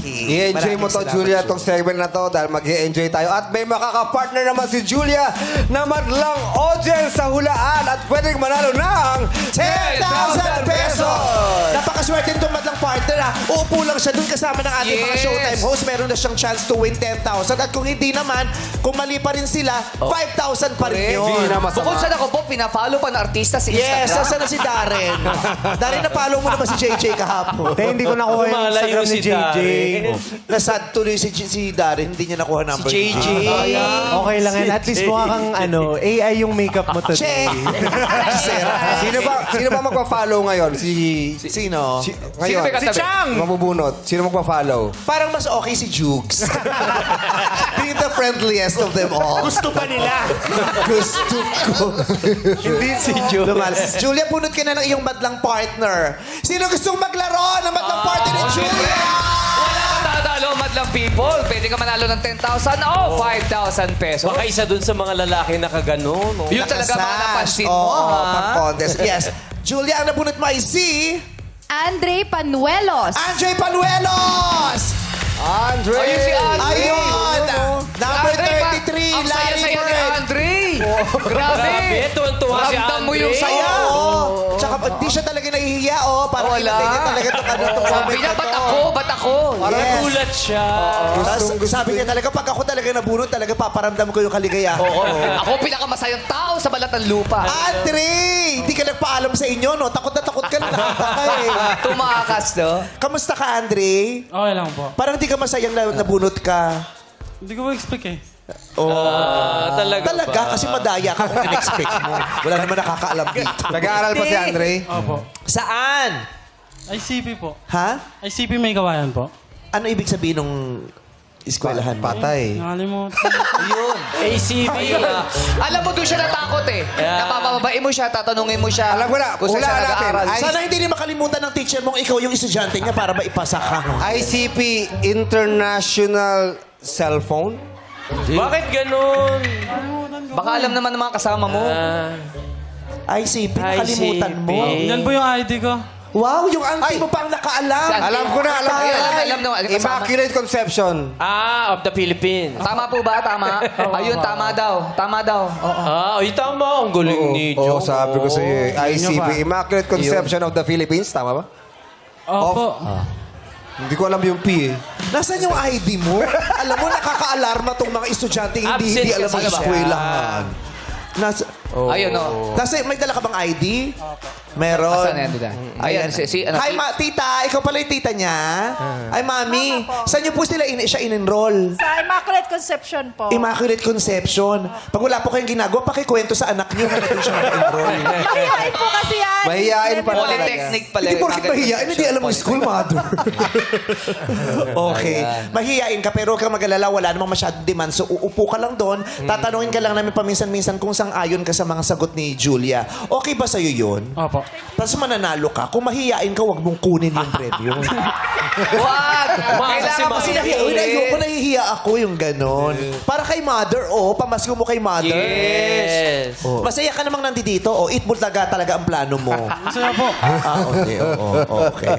Okay. I-enjoy mo to, Maraming Julia, salamat, tong segment na to dahil mag-i-enjoy tayo. At may makaka-partner naman si Julia na madlang audience sa hulaan at pwedeng manalo ng 10,000 pesos! Napakaswerte nitong madlang partner ha. Uupo lang siya dun kasama ng ating mga Yes. Showtime host. Meron na siyang chance to win 10,000. At kung hindi naman, kung mali pa rin sila, 5,000 pa rin yun. Hindi na masama. Bukod sa ako po, pina-follow pa ng artista sa Yes, Instagram. saan na si Darren? Darren, na-follow mo na ba si JJ kahapon? Hindi ko nakuha yung Lumalayo Instagram ni si JJ. Darren. Nasad tuloy si Darren, hindi niya nakuha number. Si JJ. Okay lang yan. At least mukha kang AI yung makeup mo today. Che! Sino ba magpa-follow ngayon? Sino? Ngayon, may katabi? Chang! mabubunot. Sino magpa-follow? Parang mas okay si Jukes. Being the friendliest of them all. Gusto pa nila. Gusto ko. Hindi si Julia. Julia, punot ka na ng iyong madlang partner. Sino gustong maglaro ng madlang partner ni Julia? Wala kang tatalo, madlang people. Pwede ka manalo ng 10,000 o 5,000 pesos. Baka isa dun sa mga lalaki na kaganon. No? Yun talaga mga Nakasash. napansin mo, Oo, ha? pang-contest. Yes. Julia, ang nabunot mo ay si Andre Panuelos. Andre Panuelos! Andre! Ayun si Andre. Ayun! Number Andre, 33, ang Larry saya-saya ni Bird. Andre. Grabe. Grabe, tuwan-tuwa si Ramdam mo Andre. yung saya. Oo. Tsaka di siya talaga nahihiya, oh. Para Wala. kinatay niya talaga itong ano, itong Sabi comment niya, na ba't to. ako? Ba't ako? Parang Yes. gulat siya. Tapos sabi niya talaga, pag ako talaga nabunot, talaga paparamdam ko yung kaligayahan. Oo. Ako pinakamasayang tao sa balat ng lupa. Andre! Hindi ka nagpaalam sa inyo, no? Takot na takot ka na nakakaka eh. Tumakas, no? Kamusta ka, Andre? Okay lang po. Parang di ka masayang na nabunot ka. Hindi ko expect eh. Talaga Talaga, ba? kasi madaya ka kung in-expect mo. Wala naman nakakaalam dito. Nag-aaral pa si Andre? Opo. Saan? ICP po. Ha? ICP may kawayan po. Ano ibig sabihin nung eskwelahan mo? Patay. Nakalimutan. Yun. ACB. Alam mo, doon siya natakot eh. Napapababain mo siya, tatanungin mo siya. Alam ko na, Kung saan hulaan siya natin. nag-aaral. Sana hindi rin makalimutan ng teacher mong ikaw yung estudyante niya para maipasa ka. ICP, International Cellphone? Bakit ganon? Baka alam naman ng mga kasama mo. ICP, nakalimutan mo. ICP. Yan po yung ID ko. Wow, yung auntie mo pang nakaalam. Saan? Alam ko na, alam ko na. Alam naman. Immaculate Conception. Of the Philippines. Tama po ba? Tama? Ayun, tama daw. Tama daw. Ay, tama. Ang galing ni Oo, Joe. sabi ko sa iyo. ICP, Immaculate Conception of the Philippines. Tama ba? Opo. Hindi ko alam yung P eh. Nasaan yung ID mo? Alam mo, nakaka-alarma tong mga estudyante hindi Absent alam ang kasi siya. eskwelahan. Ayun, no. Nasa, may dala ka bang ID? Meron. Saan yan, Duda? Ayan, ano, Hi, tita. Ikaw pala yung tita niya? Ay, mami. Saan niyo po siya in-enroll? Sa Immaculate Conception po. Immaculate Conception. Pag wala po kayong ginagawa, pakikwento sa anak niyo. Hanapin siya mag-enroll. Mahihain po kasi yan. Mahihain pala. Polytechnic pala. Hindi yun. porkit mahihiyain, hindi alam mo yung school, mother. Okay. Mahihiyain ka, pero huwag kang mag-alala, wala namang masyadong demand. So, uupo ka lang doon, tatanungin ka lang namin paminsan-minsan kung sang-ayon ka sa mga sagot ni Julia. Okay ba sa'yo yun? Opo. Tapos mananalo ka. Kung mahihiyain ka, huwag mong kunin yung premyo. Wag! Kailangan mo Kasi ayoko, nahihiya ako yung ganon. Para kay mother, pamasko mo kay mother. Yes. Masaya ka namang nandito, eat bulaga talaga ang plano mo. Masaya po. Okay, okay.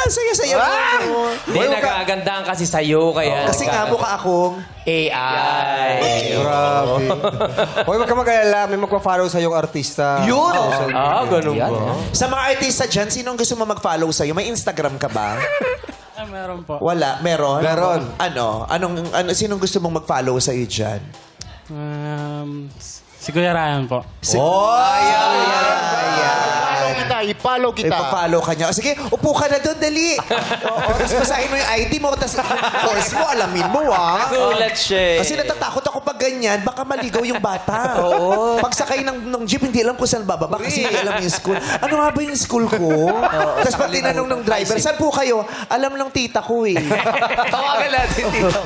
Saya-saya mo. Hindi, nagagandahan kasi sa'yo. Kaya Kasi nga mukha akong... AI. Grabe. Hoy, wag ka mag-alala. May magpa-follow sa yung artista. Yun! Ganun ba? Sa mga artista dyan, sinong gusto mo mag-follow sa'yo? May Instagram ka ba? Ay, meron po. Wala. Meron? Meron. Sinong gusto mong mag-follow sa'yo dyan? Si Kuya Ryan po. I-follow kita. Ipapollow ka niya. Sige, upo ka na doon, dali. Tapos basahin mo yung ID mo, tapos course mo, alamin mo, Gulat siya. Kasi natatakot ako pag ganyan, baka maligaw yung bata. Pag sakay ng jeep, hindi alam kung saan bababa kasi hindi alam yung school. Ano nga ba yung school ko? Tapos pag tinanong ng driver, saan po kayo? Alam ng tita ko eh. Tawagan natin dito.